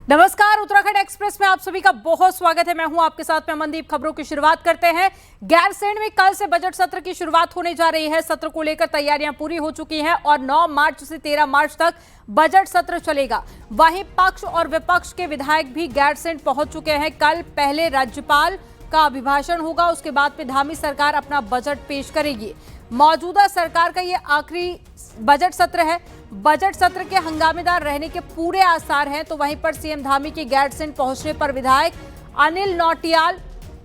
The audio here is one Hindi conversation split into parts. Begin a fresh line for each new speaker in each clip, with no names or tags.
नमस्कार, उत्तराखंड एक्सप्रेस में आप सभी का बहुत स्वागत है। मैं हूं आपके साथ में अमनदीप। खबरों की शुरुआत करते हैं। गैरसैंण में कल से बजट सत्र की शुरुआत होने जा रही है। सत्र को लेकर तैयारियां पूरी हो चुकी हैं और 9 मार्च से 13 मार्च तक बजट सत्र चलेगा। वहीं पक्ष और विपक्ष के विधायक भी गैरसैंण पहुंच चुके हैं। कल पहले राज्यपाल का अभिभाषण होगा, उसके बाद में धामी सरकार अपना बजट पेश करेगी। मौजूदा सरकार का ये आखिरी बजट सत्र है। बजट सत्र के हंगामेदार रहने के पूरे आसार हैं। तो वहीं पर सीएम धामी के गैरसैंण पहुंचने पर विधायक अनिल नौटियाल,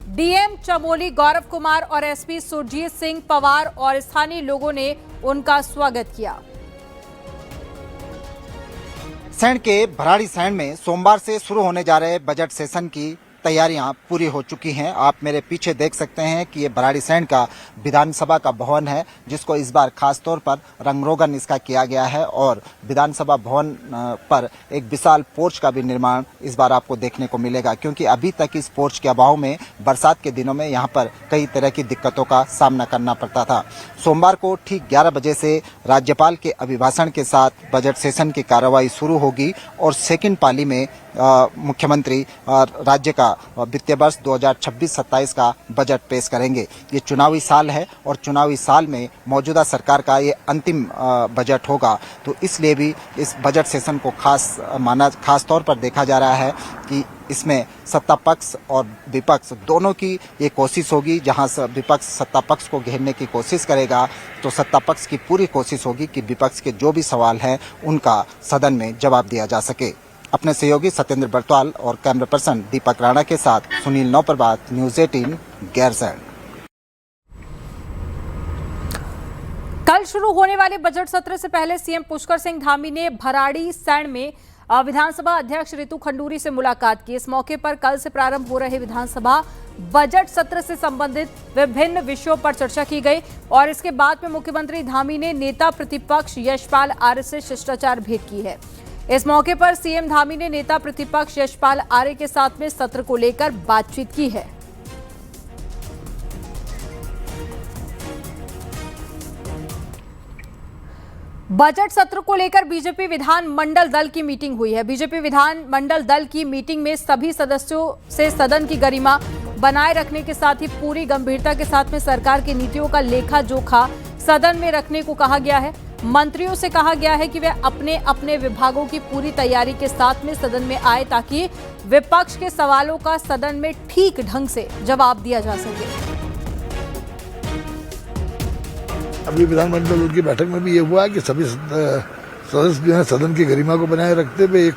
डीएम चमोली गौरव कुमार और एसपी सुरजीत सिंह पवार और स्थानीय लोगों ने उनका स्वागत किया।
गैरसैंण के भराड़ीसैंण में सोमवार से शुरू होने जा रहे बजट सेशन की तैयारियां पूरी हो चुकी हैं। आप मेरे पीछे देख सकते हैं कि ये भराड़ीसैंण का विधानसभा का भवन है, जिसको इस बार खास तौर पर रंगरोगन इसका किया गया है और विधानसभा भवन पर एक विशाल पोर्च का भी निर्माण इस बार आपको देखने को मिलेगा, क्योंकि अभी तक इस पोर्च के अभाव में बरसात के दिनों में यहाँ पर कई तरह की दिक्कतों का सामना करना पड़ता था। सोमवार को ठीक 11 बजे से राज्यपाल के अभिभाषण के साथ बजट सेशन की कार्रवाई शुरू होगी और सेकंड पाली में मुख्यमंत्री राज्य का वित्तीय वर्ष 2026-27 का बजट पेश करेंगे। ये चुनावी साल है और चुनावी साल में मौजूदा सरकार का ये अंतिम बजट होगा, तो इसलिए भी इस बजट सेशन को खास तौर पर देखा जा रहा है कि इसमें सत्ता पक्ष और विपक्ष दोनों की ये कोशिश होगी। जहां विपक्ष सत्ता पक्ष को घेरने की कोशिश करेगा, तो सत्ता पक्ष की पूरी कोशिश होगी कि विपक्ष के जो भी सवाल हैं उनका सदन में जवाब दिया जा सके। अपने सहयोगी सत्येंद्र बरतवाल और कैमरा पर्सन दीपक राणा के साथ सुनील नौप्रभात, न्यूज़ 18 गैरसैंण।
कल शुरू होने वाले बजट सत्र से पहले सीएम पुष्कर सिंह धामी ने भराड़ीसैंण में विधानसभा अध्यक्ष रितु खंडूरी से मुलाकात की। इस मौके पर कल से प्रारंभ हो रहे विधानसभा बजट सत्र से संबंधित विभिन्न विषयों पर चर्चा की गई और इसके बाद में मुख्यमंत्री धामी ने नेता प्रतिपक्ष यशपाल आर्य से शिष्टाचार भेंट की है। इस मौके पर सीएम धामी ने नेता प्रतिपक्ष यशपाल आर्य के साथ में सत्र को लेकर बातचीत की है। बजट सत्र को लेकर बीजेपी विधान मंडल दल की मीटिंग हुई है। बीजेपी विधान मंडल दल की मीटिंग में सभी सदस्यों से सदन की गरिमा बनाए रखने के साथ ही पूरी गंभीरता के साथ में सरकार की नीतियों का लेखा जोखा सदन में रखने को कहा गया है। मंत्रियों से कहा गया है कि वे अपने अपने विभागों की पूरी तैयारी के साथ में सदन में आए, ताकि विपक्ष के सवालों का सदन में ठीक ढंग से जवाब दिया जा सके।
अभी विधानमंडल की बैठक में भी ये हुआ कि सभी सदस्य जो है सदन की गरिमा को बनाए रखते हुए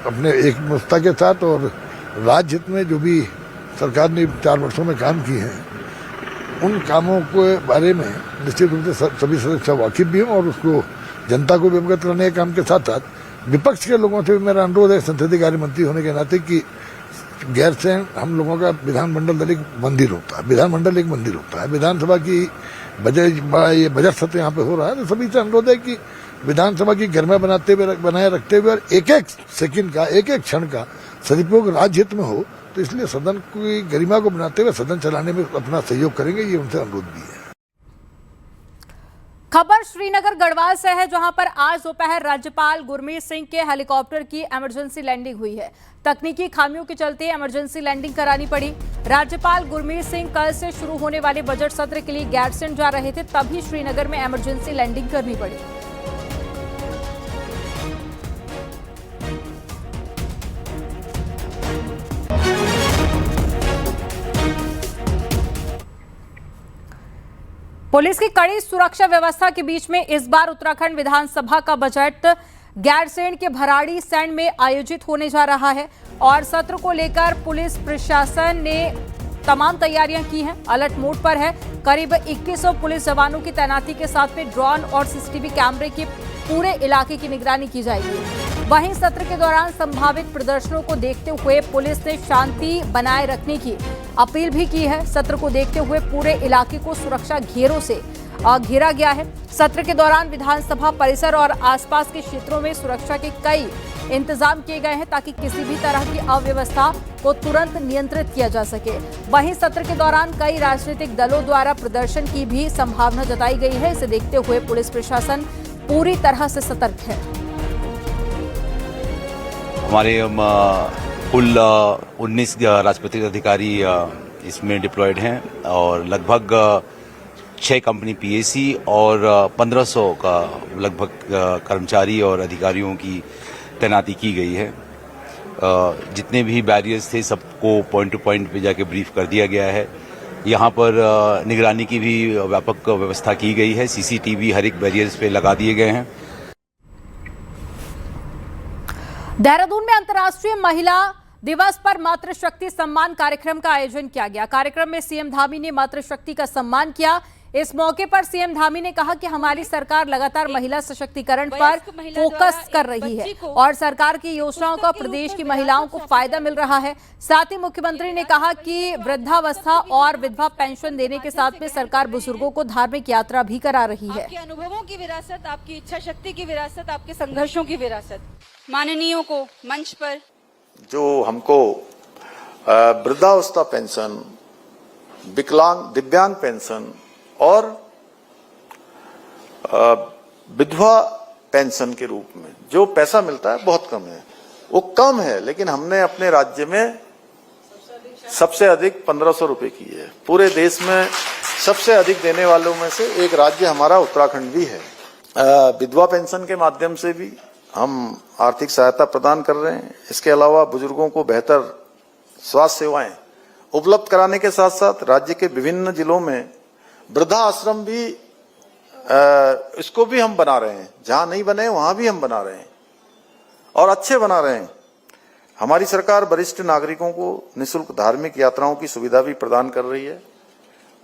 अपने एक मुस्ता के साथ और राज्य हित में जो भी सरकार ने 4 वर्षों में काम किए हैं उन कामों के बारे में निश्चित रूप से सभी सदस्य वाकिफ भी हों और उसको जनता को भी अवगत करने के काम के साथ साथ विपक्ष के लोगों से भी मेरा अनुरोध है संसदीय कार्य मंत्री होने के नाते कि गैरसैंण हम लोगों का विधानमंडल दल एक मंदिर होता है, विधानमंडल एक मंदिर होता है। विधानसभा की ये बजट सत्र यहाँ पे हो रहा है, तो सभी से अनुरोध है कि विधानसभा की गरिमा बनाए रखते हुए और एक एक सेकंड का एक एक क्षण का सदुपयोग राज्य हित में हो, तो इसलिए सदन की गरिमा को बनाते हुए सदन चलाने में अपना सहयोग करेंगे, ये उनसे अनुरोध भी है।
खबर श्रीनगर गढ़वाल से है, जहां पर आज दोपहर राज्यपाल गुरमीत सिंह के हेलीकॉप्टर की इमरजेंसी लैंडिंग हुई है। तकनीकी खामियों के चलते इमरजेंसी लैंडिंग करानी पड़ी। राज्यपाल गुरमीत सिंह कल से शुरू होने वाले बजट सत्र के लिए गैरसैंण जा रहे थे, तभी श्रीनगर में इमरजेंसी लैंडिंग करनी पड़ी। पुलिस की कड़ी सुरक्षा व्यवस्था के बीच में इस बार उत्तराखंड विधानसभा का बजट गैरसैंण के भराड़ीसैंण में आयोजित होने जा रहा है और सत्र को लेकर पुलिस प्रशासन ने तमाम तैयारियां की हैं, अलर्ट मोड पर है। करीब 2100 पुलिस जवानों की तैनाती के साथ में ड्रोन और सीसीटीवी कैमरे के पूरे इलाके की निगरानी की जाएगी। वहीं सत्र के दौरान संभावित प्रदर्शनों को देखते हुए पुलिस ने शांति बनाए रखने की अपील भी की है। सत्र को देखते हुए पूरे इलाके को सुरक्षा घेरों से घेरा गया है। सत्र के दौरान विधानसभा परिसर और आसपास के क्षेत्रों में सुरक्षा के कई इंतजाम किए गए हैं, ताकि किसी भी तरह की अव्यवस्था को तुरंत नियंत्रित किया जा सके। वहीं सत्र के दौरान कई राजनीतिक दलों द्वारा प्रदर्शन की भी संभावना जताई गई है। इसे देखते हुए पुलिस प्रशासन पूरी तरह से सतर्क है।
हमारे कुल 19 राजपत्रित अधिकारी इसमें डिप्लॉयड हैं और लगभग 6 कंपनी पीएसी और 1500 का लगभग कर्मचारी और अधिकारियों की तैनाती की गई है। जितने भी बैरियर्स थे सबको पॉइंट टू पॉइंट पे जाके ब्रीफ कर दिया गया है। यहाँ पर निगरानी की भी व्यापक व्यवस्था की गई है। सीसीटीवी हर एक बैरियर्स पे लगा दिए गए हैं।
देहरादून में अंतर्राष्ट्रीय महिला दिवस पर मातृशक्ति सम्मान कार्यक्रम का आयोजन किया गया। कार्यक्रम में सीएम धामी ने मातृशक्ति का सम्मान किया। इस मौके पर सीएम धामी ने कहा कि हमारी सरकार लगातार महिला सशक्तिकरण पर फोकस कर रही है और सरकार की योजनाओं का प्रदेश की महिलाओं को फायदा मिल रहा है। साथ ही मुख्यमंत्री ने कहा कि वृद्धावस्था और विधवा पेंशन देने के साथ में सरकार बुजुर्गों को धार्मिक यात्रा भी करा रही है।
आपके अनुभवों की विरासत, आपकी इच्छा शक्ति की विरासत, आपके संघर्षों की विरासत माननीयों को मंच पर
जो हमको वृद्धावस्था पेंशन, दिव्यांग पेंशन और विधवा पेंशन के रूप में जो पैसा मिलता है बहुत कम है। वो कम है लेकिन हमने अपने राज्य में सबसे अधिक 1500 रुपए की है। पूरे देश में सबसे अधिक देने वालों में से एक राज्य हमारा उत्तराखंड भी है। विधवा पेंशन के माध्यम से भी हम आर्थिक सहायता प्रदान कर रहे हैं। इसके अलावा बुजुर्गों को बेहतर स्वास्थ्य सेवाएं उपलब्ध कराने के साथ साथ राज्य के विभिन्न जिलों में वृद्धा आश्रम भी इसको भी हम बना रहे हैं। जहां नहीं बने वहां भी हम बना रहे हैं और अच्छे बना रहे हैं। हमारी सरकार वरिष्ठ नागरिकों को निःशुल्क धार्मिक यात्राओं की सुविधा भी प्रदान कर रही है।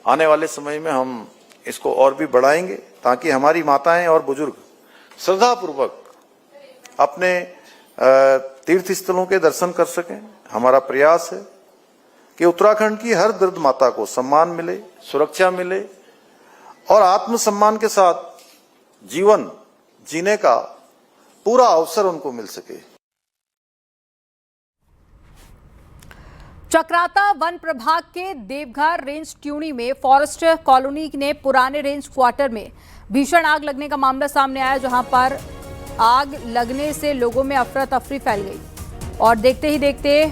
आने वाले समय में हम इसको और भी बढ़ाएंगे ताकि हमारी माताएं और बुजुर्ग श्रद्धापूर्वक अपने तीर्थ स्थलों के दर्शन कर सकें। हमारा प्रयास है कि उत्तराखंड की हर वृद्ध माता को सम्मान मिले, सुरक्षा मिले और आत्मसम्मान के साथ जीवन जीने का पूरा अवसर उनको मिल सके।
चक्राता वन प्रभाग के देवघर रेंज ट्यूनी में फॉरेस्ट कॉलोनी ने पुराने रेंज क्वार्टर में भीषण आग लगने का मामला सामने आया, जहां पर आग लगने से लोगों में अफरा तफरी फैल गई और देखते ही देखते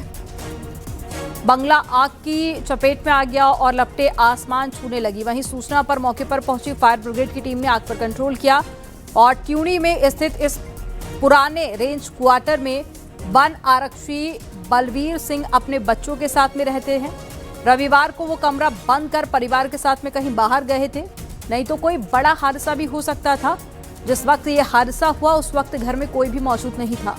बंगला आग की चपेट में आ गया और लपटें आसमान छूने लगी। वहीं सूचना पर मौके पर पहुंची फायर ब्रिगेड की टीम ने आग पर कंट्रोल किया और ट्यूनी में स्थित इस पुराने रेंज क्वार्टर में वन आरक्षी बलवीर सिंह अपने बच्चों के साथ में रहते हैं। रविवार को वो कमरा बंद कर परिवार के साथ में कहीं बाहर गए थे, नहीं तो कोई बड़ा हादसा भी हो सकता था। जिस वक्त ये हादसा हुआ उस वक्त घर में कोई भी मौजूद नहीं था।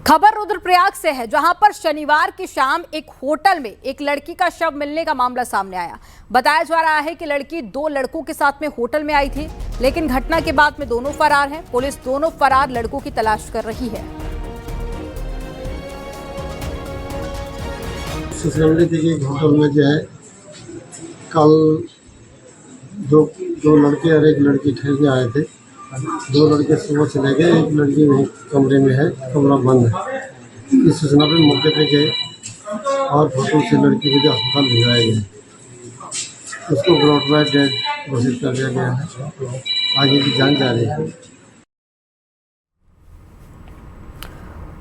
खबर रुद्रप्रयाग से है, जहां पर शनिवार की शाम एक होटल में एक लड़की का शव मिलने का मामला सामने आया। बताया जा रहा है कि लड़की 2 लड़कों के साथ में होटल में आई थी, लेकिन घटना के बाद में दोनों फरार हैं। पुलिस दोनों फरार लड़कों की तलाश कर रही है।
सूचना मिली थी कि होटल में जो है कल दो लड़के और एक लड़की ठहर के आए थे। 2 लड़के सुबह चले गए, एक लड़की वहीं कमरे में है, कमरा बंद है। इस सूचना पर मौके पे गए और होटल से लड़की को जो अस्पताल भिजवाया गया, उसको ब्रॉड बाय डेड घोषित कर दिया गया है। आगे की जांच जारी है।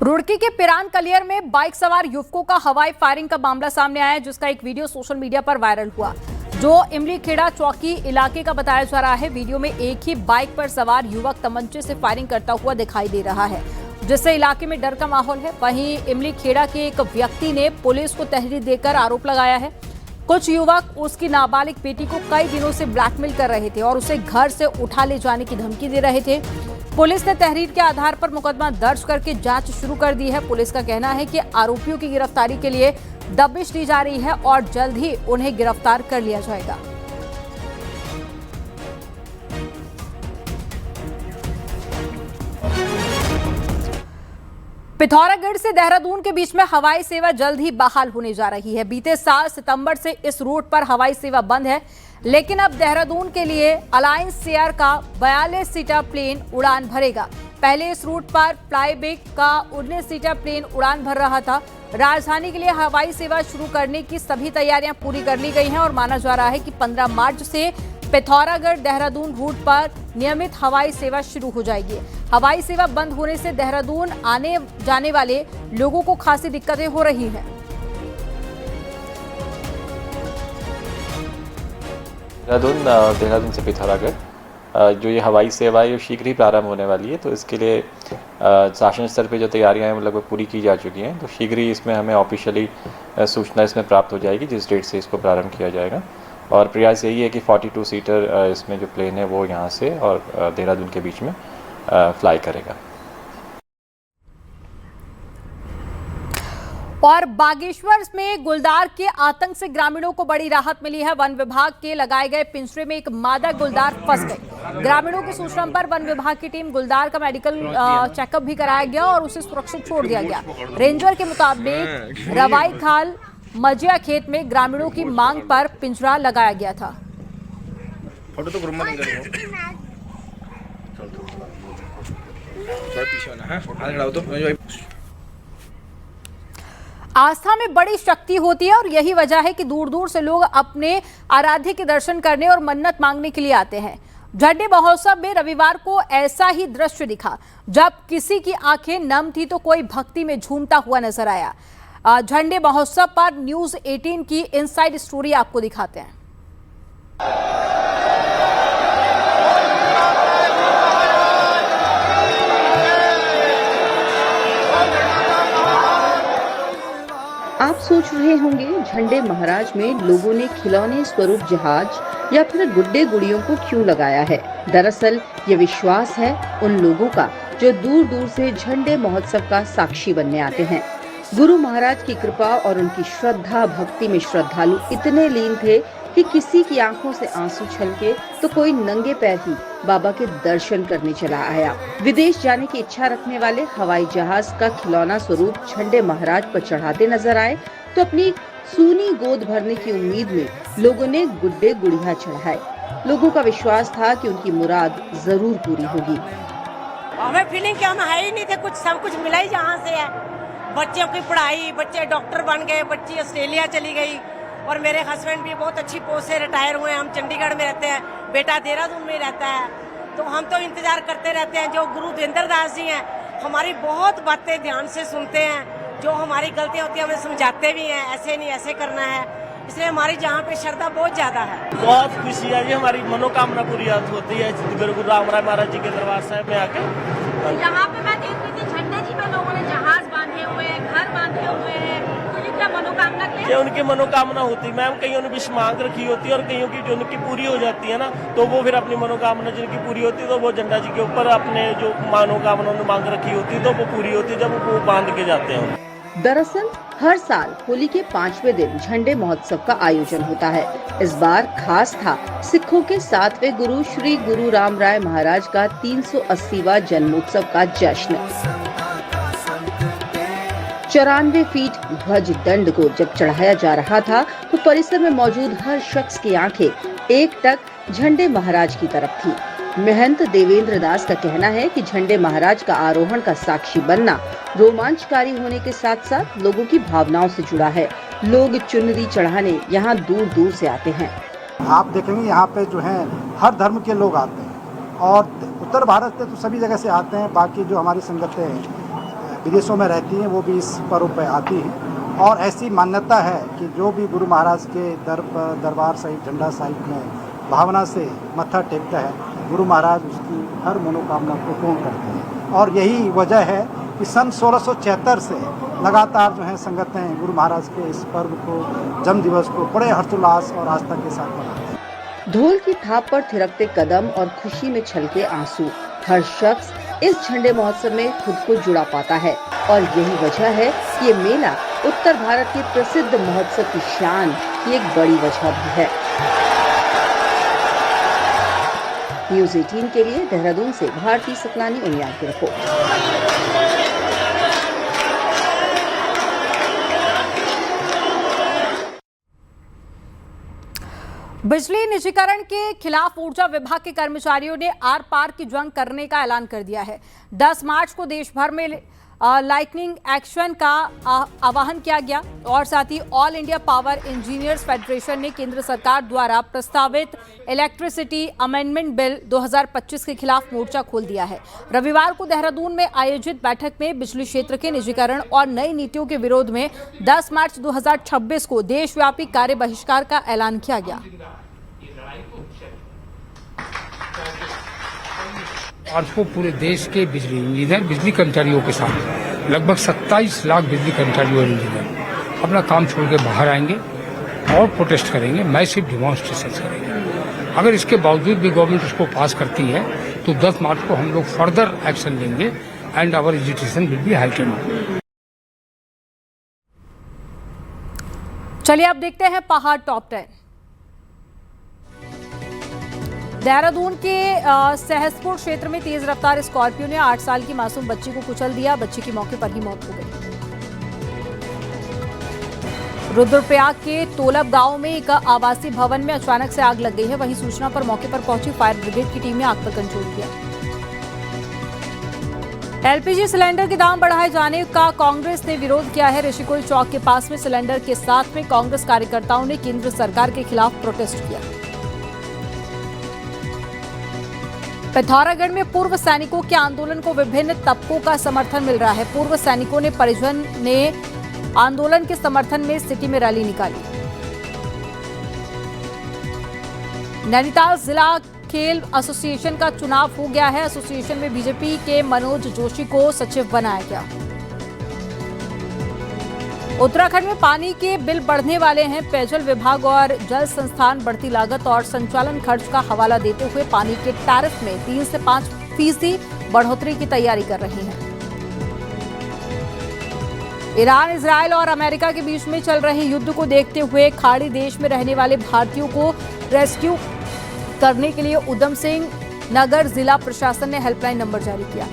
रुड़की के पिरान कलियर में बाइक सवार युवकों का हवाई फायरिंग का मामला सामने आया है, जिसका एक वीडियो सोशल मीडिया पर वायरल हुआ, जो इमली खेड़ा चौकी इलाके का बताया जा रहा है। वीडियो में एक ही बाइक पर सवार युवक तमंचे से फायरिंग करता हुआ दिखाई दे रहा है, जिससे इलाके में डर का माहौल है। वहीं इमली खेड़ा के एक व्यक्ति ने पुलिस को तहरीर देकर आरोप लगाया है। कुछ युवक उसकी नाबालिग बेटी को कई दिनों से ब्लैकमेल कर रहे थे और उसे घर से उठा ले जाने की धमकी दे रहे थे। पुलिस ने तहरीर के आधार पर मुकदमा दर्ज करके जांच शुरू कर दी है। पुलिस का कहना है कि आरोपियों की गिरफ्तारी के लिए दबिश दी जा रही है और जल्द ही उन्हें गिरफ्तार कर लिया जाएगा। पिथौरागढ़ से देहरादून के बीच में हवाई सेवा जल्द ही बहाल होने जा रही है। बीते साल सितंबर से इस रूट पर हवाई सेवा बंद है, लेकिन अब देहरादून के लिए अलायंस एयर का 42 सीटर प्लेन उड़ान भरेगा। पहले इस रूट पर फ्लाईबैक का 19 सीटर प्लेन उड़ान भर रहा था। राजधानी के लिए हवाई सेवा शुरू करने की सभी तैयारियां पूरी कर ली गई हैं और माना जा रहा है कि 15 मार्च से पिथौरागढ़ देहरादून रूट पर नियमित हवाई सेवा शुरू हो जाएगी। हवाई सेवा बंद होने से देहरादून आने जाने वाले लोगों को खासी दिक्कतें हो रही हैं।
देहरादून से पिथौरागढ़ जो ये हवाई सेवा है शीघ्र ही प्रारंभ होने वाली है, तो इसके लिए शासन स्तर पे जो तैयारियां हैं लगभग पूरी की जा चुकी हैं। तो शीघ्र ही इसमें हमें ऑफिशियली सूचना इसमें प्राप्त हो जाएगी जिस डेट से इसको प्रारंभ किया जाएगा। और प्रयास यही है कि 42 सीटर इसमें जो प्लेन है वो यहाँ से और देहरादून के बीच में फ्लाई करेगा।
और बागेश्वर में गुलदार के आतंक से ग्रामीणों को बड़ी राहत मिली है। वन विभाग के लगाए गए पिंजरे में एक मादा गुलदार फंस गई। ग्रामीणों की सूचना पर वन विभाग की टीम गुलदार का मेडिकल चेकअप भी कराया गया और उसे सुरक्षित छोड़ दिया गया। रेंजर के मुताबिक रवाई खाल मजिया खेत में ग्रामीणों की मांग पर पिंजरा लगाया गया था। आस्था में बड़ी शक्ति होती है और यही वजह है कि दूर दूर से लोग अपने आराध्य के दर्शन करने और मन्नत मांगने के लिए आते हैं। झंडे महोत्सव में रविवार को ऐसा ही दृश्य दिखा। जब किसी की आंखें नम थी तो कोई भक्ति में झूमता हुआ नजर आया। झंडे महोत्सव पर न्यूज़ 18 की इनसाइड स्टोरी आपको दिखाते हैं।
आप सोच रहे होंगे झंडे महाराज में लोगों ने खिलौने स्वरूप जहाज या फिर गुड्डे गुड़ियों को क्यों लगाया है। दरअसल ये विश्वास है उन लोगों का जो दूर दूर से झंडे महोत्सव का साक्षी बनने आते हैं। गुरु महाराज की कृपा और उनकी श्रद्धा भक्ति में श्रद्धालु इतने लीन थे कि किसी की आंखों से आंसू छलके तो कोई नंगे पैर ही बाबा के दर्शन करने चला आया। विदेश जाने की इच्छा रखने वाले हवाई जहाज का खिलौना स्वरूप झंडे महाराज पर चढ़ाते नजर आए तो अपनी सूनी गोद भरने की उम्मीद में लोगों ने गुड्डे गुड़िया चढ़ाए। लोगों का विश्वास था कि उनकी मुराद जरूर पूरी होगी।
हमें फीलिंग कि हम है ही नहीं थे, कुछ सब कुछ मिला ही जहाँ से है। बच्चों की पढ़ाई, बच्चे डॉक्टर बन गए, बच्ची ऑस्ट्रेलिया चली गई और मेरे हस्बैंड भी बहुत अच्छी पोस्ट से रिटायर हुए। हम चंडीगढ़ में रहते हैं, बेटा देहरादून में रहता है। तो हम तो इंतजार करते रहते हैं। जो गुरु देवेंद्र दास जी हैं हमारी बहुत बातें ध्यान से सुनते हैं, जो हमारी गलतियां होती है हमें समझाते भी हैं, ऐसे नहीं ऐसे करना है। इसलिए हमारी जहाँ पे श्रद्धा बहुत ज्यादा है।
बहुत खुशी है जी, हमारी मनोकामना पूरी होती है गुरु राम राय महाराज जी के दरबार साहब में आके।
यहाँ पे मैं देख रही थी झंडे जी में लोगों ने जहाज बांधे हुए हैं, घर बांधे हुए हैं। तो ये क्या मनोकामना के
ये उनकी मनोकामना होती है मैम। कईयों ने विश मांग रखी होती है और कईयों की जो उनकी पूरी हो जाती है ना, तो वो फिर अपनी मनोकामना जिनकी पूरी होती है तो वो झंडा जी के ऊपर अपने जो मनोकामना उन्होंने मांग रखी होती है तो वो पूरी होती है जब वो बांध के जाते हैं।
दरअसल हर साल होली के 5वें दिन झंडे महोत्सव का आयोजन होता है। इस बार खास था सिखों के 7वें गुरु श्री गुरु राम राय महाराज का 380वां जन्मोत्सव का जश्न। 94 फीट ध्वज दंड को जब चढ़ाया जा रहा था तो परिसर में मौजूद हर शख्स की आंखें एकटक झंडे महाराज की तरफ थी। महंत देवेंद्र दास का कहना है कि झंडे महाराज का आरोहण का साक्षी बनना रोमांचकारी होने के साथ साथ लोगों की भावनाओं से जुड़ा है। लोग चुनरी चढ़ाने यहाँ दूर दूर से आते हैं।
आप देखेंगे यहाँ पे जो है हर धर्म के लोग आते हैं और उत्तर भारत से तो सभी जगह से आते हैं। बाकी जो हमारी संगतें विदेशों में रहती हैं वो भी इस पर्व पे आती हैं और ऐसी मान्यता है कि जो भी गुरु महाराज के दरबार साहिब झंडा साहिब में भावना से मत्था टेकता है, गुरु महाराज उसकी हर मनोकामना को पूर्ण करते हैं। और यही वजह है कि सन 1676 से लगातार जो है संगतें गुरु महाराज के इस पर्व को, जन्म दिवस को बड़े हर्षोल्लास और आस्था के साथ मनाते हैं।
ढोल की थाप पर थिरकते कदम और खुशी में छलके आंसू, हर शख्स इस झंडे महोत्सव में खुद को जुड़ा पाता है और यही वजह है कि ये मेला उत्तर भारत के प्रसिद्ध महोत्सव की शान की एक बड़ी वजह भी है। न्यूज़ 18 के लिए देहरादून से भारती सकलानी उनियाल की रिपोर्ट।
बिजली निजीकरण के खिलाफ ऊर्जा विभाग के कर्मचारियों ने आर पार की जंग करने का ऐलान कर दिया है। 10 मार्च को देश भर में लाइटनिंग एक्शन का आह्वान किया गया और साथ ही all India power engineers federation ने केंद्र सरकार द्वारा प्रस्तावित इलेक्ट्रिसिटी अमेंडमेंट बिल 2025 के खिलाफ मोर्चा खोल दिया है। रविवार को देहरादून में आयोजित बैठक में बिजली क्षेत्र के निजीकरण और नई नीतियों के विरोध में 10 मार्च 2026 को देशव्यापी कार्य बहिष्कार का ऐलान किया गया।
आज को पूरे देश के बिजली इंजीनियर बिजली कर्मचारियों के साथ लगभग 27 लाख बिजली कर्मचारी और इंजीनियर अपना काम छोड़ के बाहर आएंगे और प्रोटेस्ट करेंगे, मैसिव डिमॉन्स्ट्रेशन करेंगे। अगर इसके बावजूद भी गवर्नमेंट उसको पास करती है तो 10 मार्च को हम लोग फर्दर एक्शन लेंगे and our agitation will be heightened.
चलिए अब देखते हैं पहाड़ टॉप 10। देहरादून के सहसपुर क्षेत्र में तेज रफ्तार स्कॉर्पियो ने 8 साल की मासूम बच्ची को कुचल दिया। बच्ची की मौके पर ही मौत हो गई। रुद्रप्रयाग के तोलब गांव में एक आवासीय भवन में अचानक से आग लग गई है। वहीं सूचना पर मौके पर पहुंची फायर ब्रिगेड की टीम ने आग पर कंट्रोल किया। एलपीजी सिलेंडर के दाम बढ़ाए जाने का कांग्रेस ने विरोध किया है। ऋषिकुल चौक के पास में सिलेंडर के साथ में कांग्रेस कार्यकर्ताओं ने केंद्र सरकार के खिलाफ प्रोटेस्ट किया। पिथौरागढ़ में पूर्व सैनिकों के आंदोलन को विभिन्न तबकों का समर्थन मिल रहा है। पूर्व सैनिकों ने परिजन ने आंदोलन के समर्थन में सिटी में रैली निकाली। नैनीताल जिला खेल एसोसिएशन का चुनाव हो गया है। एसोसिएशन में बीजेपी के मनोज जोशी को सचिव बनाया गया। उत्तराखंड में पानी के बिल बढ़ने वाले हैं। पेयजल विभाग और जल संस्थान बढ़ती लागत और संचालन खर्च का हवाला देते हुए पानी के टैरिफ में 3 से 5% बढ़ोतरी की तैयारी कर रही हैं। ईरान, इजरायल और अमेरिका के बीच में चल रहे युद्ध को देखते हुए खाड़ी देश में रहने वाले भारतीयों को रेस्क्यू करने के लिए उधम सिंह नगर जिला प्रशासन ने हेल्पलाइन नंबर जारी किया।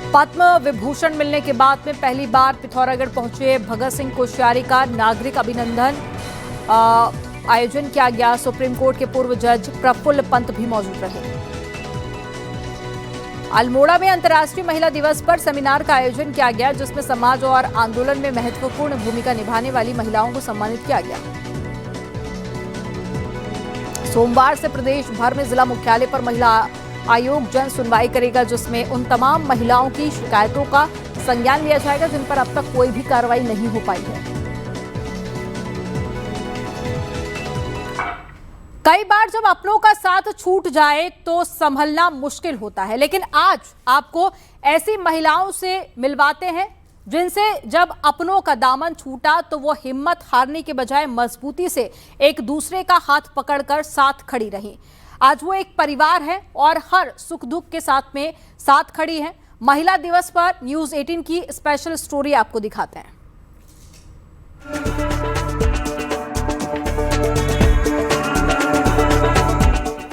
पद्म विभूषण मिलने के बाद में पहली बार पिथौरागढ़ पहुंचे भगत सिंह कोश्यारी का नागरिक अभिनंदन आयोजन किया गया। सुप्रीम कोर्ट के पूर्व जज प्रफुल्ल पंत भी मौजूद रहे। अल्मोड़ा में अंतर्राष्ट्रीय महिला दिवस पर सेमिनार का आयोजन किया गया, जिसमें समाज और आंदोलन में महत्वपूर्ण भूमिका निभाने वाली महिलाओं को सम्मानित किया गया। सोमवार से प्रदेश भर में जिला मुख्यालय पर महिला आयोग जन सुनवाई करेगा, जिसमें उन तमाम महिलाओं की शिकायतों का संज्ञान लिया जाएगा जिन पर अब तक कोई भी कार्रवाई नहीं हो पाई है। कई बार जब अपनों का साथ छूट जाए तो संभलना मुश्किल होता है, लेकिन आज आपको ऐसी महिलाओं से मिलवाते हैं जिनसे जब अपनों का दामन छूटा तो वो हिम्मत हारने के बजाय मजबूती से एक दूसरे का हाथ पकड़कर साथ खड़ी रही। आज वो एक परिवार है और हर सुख दुख के साथ में साथ खड़ी है। महिला दिवस पर न्यूज़ 18 की स्पेशल स्टोरी आपको दिखाते हैं।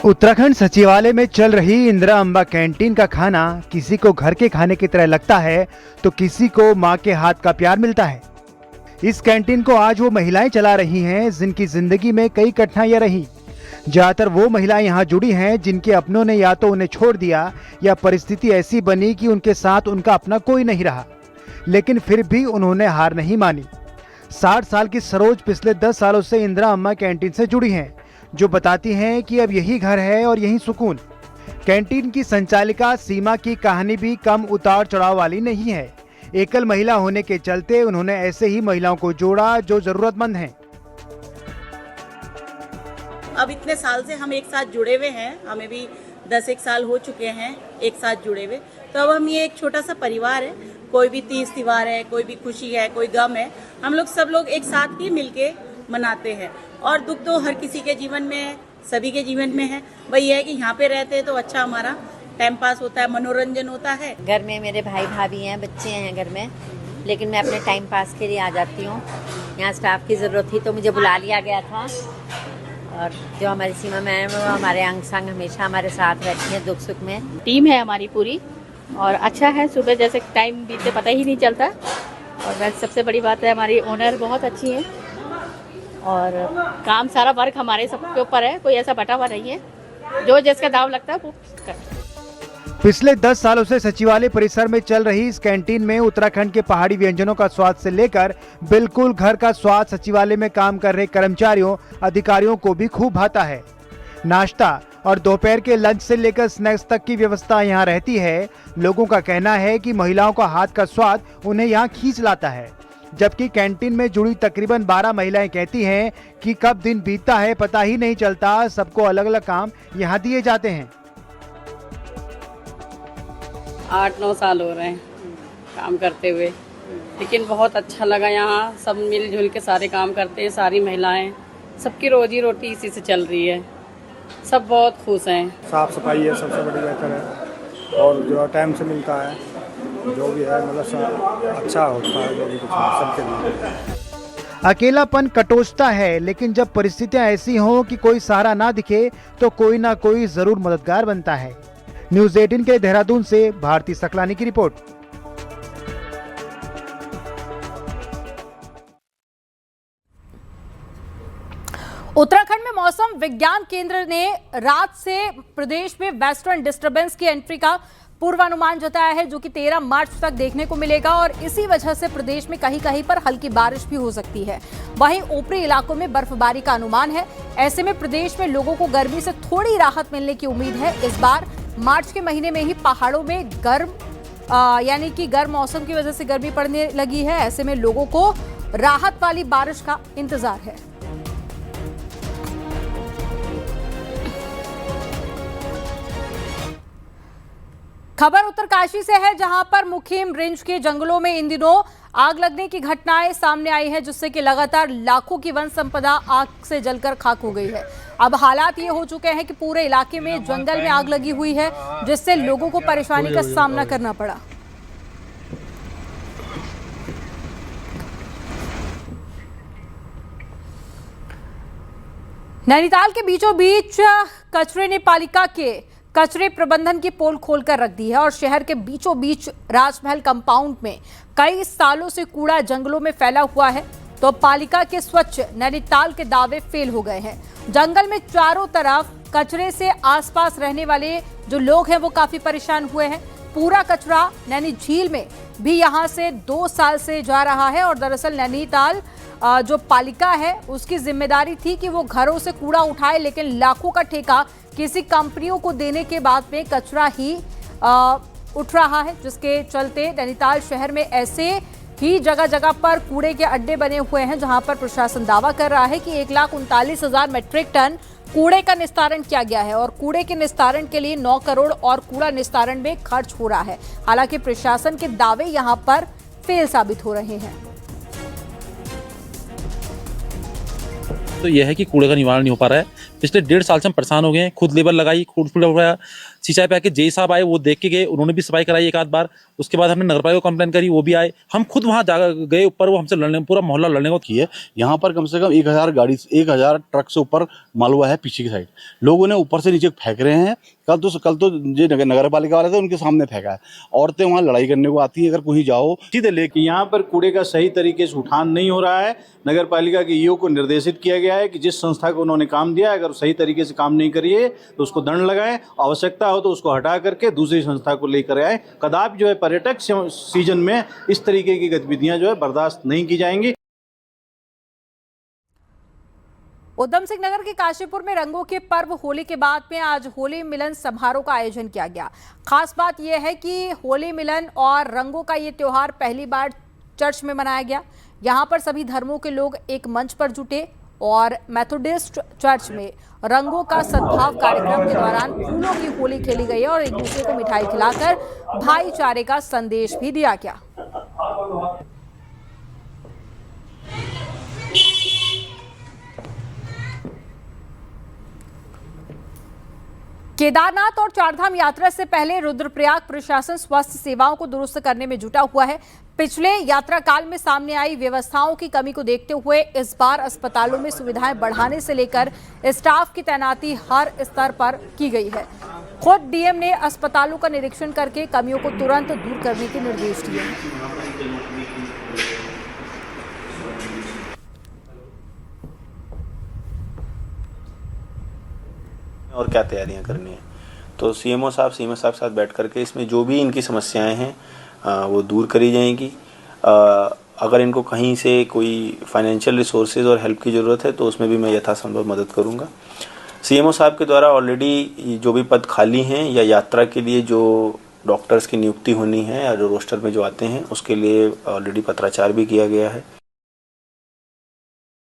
उत्तराखंड सचिवालय में चल रही इंदिरा अम्बा कैंटीन का खाना किसी को घर के खाने की तरह लगता है तो किसी को मां के हाथ का प्यार मिलता है। इस कैंटीन को आज वो महिलाएं चला रही हैं जिनकी जिंदगी में कई कठिनाइयां रही। ज्यादातर वो महिलाएं यहाँ जुड़ी हैं जिनके अपनों ने या तो उन्हें छोड़ दिया या परिस्थिति ऐसी बनी कि उनके साथ उनका अपना कोई नहीं रहा, लेकिन फिर भी उन्होंने हार नहीं मानी। 60 साल की सरोज पिछले 10 सालों से इंदिरा अम्मा कैंटीन से जुड़ी हैं, जो बताती हैं कि अब यही घर है और यही सुकून। कैंटीन की संचालिका सीमा की कहानी भी कम उतार चढ़ाव वाली नहीं है। एकल महिला होने के चलते उन्होंने ऐसे ही महिलाओं को जोड़ा जो जरूरतमंद हैं।
अब इतने साल से हम एक साथ जुड़े हुए हैं, हमें भी 10 साल हो चुके हैं एक साथ जुड़े हुए, तो अब हम ये एक छोटा सा परिवार है। कोई भी तीज त्योहार है, कोई भी खुशी है, कोई गम है, हम लोग सब लोग एक साथ ही मिलके मनाते हैं। और दुख तो हर किसी के जीवन में है, सभी के जीवन में है। वही है कि यहाँ पे रहते हैं तो अच्छा हमारा टाइम पास होता है, मनोरंजन होता है।
घर में मेरे भाई भाभी हैं, बच्चे हैं घर में, लेकिन मैं अपने टाइम पास के लिए आ जाती हूँ। यहाँ स्टाफ की ज़रूरत थी तो मुझे बुला लिया गया था। और जो हमारी सीमा मैम है वो हमारे अंग संग हमेशा हमारे साथ रहती है दुख सुख में।
टीम है हमारी पूरी और अच्छा है, सुबह जैसे टाइम बीते पता ही नहीं चलता। और वैसे सबसे बड़ी बात है हमारी ओनर बहुत अच्छी है और काम सारा वर्क हमारे सबके ऊपर है, कोई ऐसा बटा हुआ नहीं है, जो जिसका दाव लगता है वो करता है।
पिछले 10 सालों से सचिवालय परिसर में चल रही इस कैंटीन में उत्तराखंड के पहाड़ी व्यंजनों का स्वाद से लेकर बिल्कुल घर का स्वाद सचिवालय में काम कर रहे कर्मचारियों अधिकारियों को भी खूब भाता है। नाश्ता और दोपहर के लंच से लेकर स्नैक्स तक की व्यवस्था यहाँ रहती है। लोगों का कहना है कि महिलाओं का हाथ का स्वाद उन्हें यहाँ खींच लाता है, जबकि कैंटीन में जुड़ी तकरीबन 12 महिलाएं कहती हैं कि कब दिन बीतता है पता ही नहीं चलता। सबको अलग अलग काम यहाँ दिए जाते हैं।
8-9 साल हो रहे हैं काम करते हुए, लेकिन बहुत अच्छा लगा। यहाँ सब मिलजुल के सारे काम करते हैं, सारी महिलाएं, सबकी रोजी रोटी इसी से चल रही है। सब बहुत खुश हैं।
साफ सफाई है सबसे बड़ी बेहतर है, और जो टाइम से मिलता है जो भी है मतलब अच्छा होता है जो भी कुछ सबके लिए।
अकेलापन कटोचता है, लेकिन जब परिस्थितियां ऐसी हों कि कोई सहारा ना दिखे तो कोई ना कोई जरूर मददगार बनता है। न्यूज़ 18 के देहरादून से भारती सकलानी की रिपोर्ट।
उत्तराखंड में मौसम विज्ञान केंद्र ने रात से प्रदेश में वेस्टर्न डिस्टर्बेंस की एंट्री का पूर्वानुमान जताया है, जो कि 13 मार्च तक देखने को मिलेगा और इसी वजह से प्रदेश में कहीं कहीं पर हल्की बारिश भी हो सकती है। वहीं ऊपरी इलाकों में बर्फबारी का अनुमान है। ऐसे में प्रदेश में लोगों को गर्मी से थोड़ी राहत मिलने की उम्मीद है। इस बार मार्च के महीने में ही पहाड़ों में यानी कि गर्म मौसम की वजह से गर्मी पड़ने लगी है। ऐसे में लोगों को राहत वाली बारिश का इंतजार है। खबर उत्तरकाशी से है, जहां पर मुखिम रेंज के जंगलों में इन दिनों आग लगने की घटनाएं सामने आई है, जिससे कि लगातार लाखों की वन संपदा आग से जलकर खाक हो गई है। अब हालात ये हो चुके हैं कि पूरे इलाके में जंगल में आग लगी हुई है, जिससे लोगों को परेशानी का सामना करना पड़ा। नैनीताल के बीचों बीच कचरे ने पालिका के कचरे प्रबंधन की पोल खोलकर रख दी है और शहर के बीचों बीच राजमहल कंपाउंड में कई सालों से कूड़ा जंगलों में फैला हुआ है, तो पालिका के स्वच्छ नैनीताल के दावे फेल हो गए हैं। जंगल में चारों तरफ कचरे से आसपास रहने वाले जो लोग हैं वो काफी परेशान हुए हैं। पूरा कचरा नैनी झील में भी यहां से 2 साल से जा रहा है और दरअसल नैनीताल जो पालिका है उसकी जिम्मेदारी थी कि वो घरों से कूड़ा उठाए, लेकिन लाखों का ठेका किसी कंपनियों को देने के बाद में कचरा ही उठ रहा है, जिसके चलते नैनीताल शहर में ऐसे ही जगह जगह पर कूड़े के अड्डे बने हुए हैं, जहां पर प्रशासन दावा कर रहा है कि 1,39,000 मीट्रिक टन कूड़े का निस्तारण किया गया है और कूड़े के निस्तारण के लिए 9 करोड़ और कूड़ा निस्तारण में खर्च हो रहा है। हालांकि प्रशासन के दावे यहां पर फेल साबित हो रहे हैं।
तो यह है कि कूड़े का निवारण नहीं हो पा रहा है। पिछले 1.5 साल से हम परेशान हो गए हैं। खुद लेबर लगाई, खुद सिंचाई पे आके जेई साहब आए, वो देख के गए, उन्होंने भी सफाई कराई एक आध बार। उसके बाद हमने नगरपालिका को कंप्लेन करी, वो भी आए। हम खुद वहाँ जा गए ऊपर, वो हमसे लड़ने, पूरा मोहल्ला लड़ने को की है।
यहाँ पर कम से कम 1,000 ट्रक से ऊपर मालवा है पीछे की साइड। लोगों ने ऊपर से नीचे फेंक रहे हैं। कल तो जो नगर पालिका वाले थे उनके सामने फेंका है। औरतें वहाँ लड़ाई करने को आती है, अगर कहीं जाओ सीधे लेके।
यहाँ पर कूड़े का सही तरीके से उठान नहीं हो रहा है। नगर पालिका के ईओ को निर्देशित किया गया है कि जिस संस्था को उन्होंने काम दिया है, अगर सही तरीके से काम नहीं करिए तो उसको दंड लगाएं, आवश्यकता हो तो उसको हटा करके दूसरी संस्था को लेकर आए। कदापि जो है पर्यटक सीजन में इस तरीके की गतिविधियां जो है बर्दाश्त नहीं की जाएंगी।
उधम सिंह नगर के काशीपुर में रंगों के पर्व होली के बाद में आज होली मिलन समारोह का आयोजन किया गया। खास बात यह है कि होली मिलन और रंगों का ये त्योहार पहली बार चर्च में मनाया गया। यहाँ पर सभी धर्मों के लोग एक मंच पर जुटे और मेथोडिस्ट चर्च में रंगों का सद्भाव कार्यक्रम के दौरान फूलों की होली खेली गई और एक दूसरे को मिठाई खिलाकर भाईचारे का संदेश भी दिया गया। केदारनाथ और चारधाम यात्रा से पहले रुद्रप्रयाग प्रशासन स्वास्थ्य सेवाओं को दुरुस्त करने में जुटा हुआ है। पिछले यात्रा काल में सामने आई व्यवस्थाओं की कमी को देखते हुए इस बार अस्पतालों में सुविधाएं बढ़ाने से लेकर स्टाफ की तैनाती हर स्तर पर की गई है। खुद डीएम ने अस्पतालों का निरीक्षण करके कमियों को तुरंत दूर करने के निर्देश दिए हैं।
और क्या तैयारियां करनी है,
तो सीएमओ साहब के साथ बैठ करके इसमें जो भी इनकी समस्याएं हैं वो दूर करी जाएंगी। अगर इनको कहीं से कोई फाइनेंशियल रिसोर्सेज और हेल्प की ज़रूरत है तो उसमें भी मैं यथासंभव मदद करूंगा। सीएमओ साहब के द्वारा ऑलरेडी जो भी पद खाली हैं या यात्रा के लिए जो डॉक्टर्स की नियुक्ति होनी है या जो रोस्टर में जो आते हैं उसके लिए ऑलरेडी पत्राचार भी किया गया है।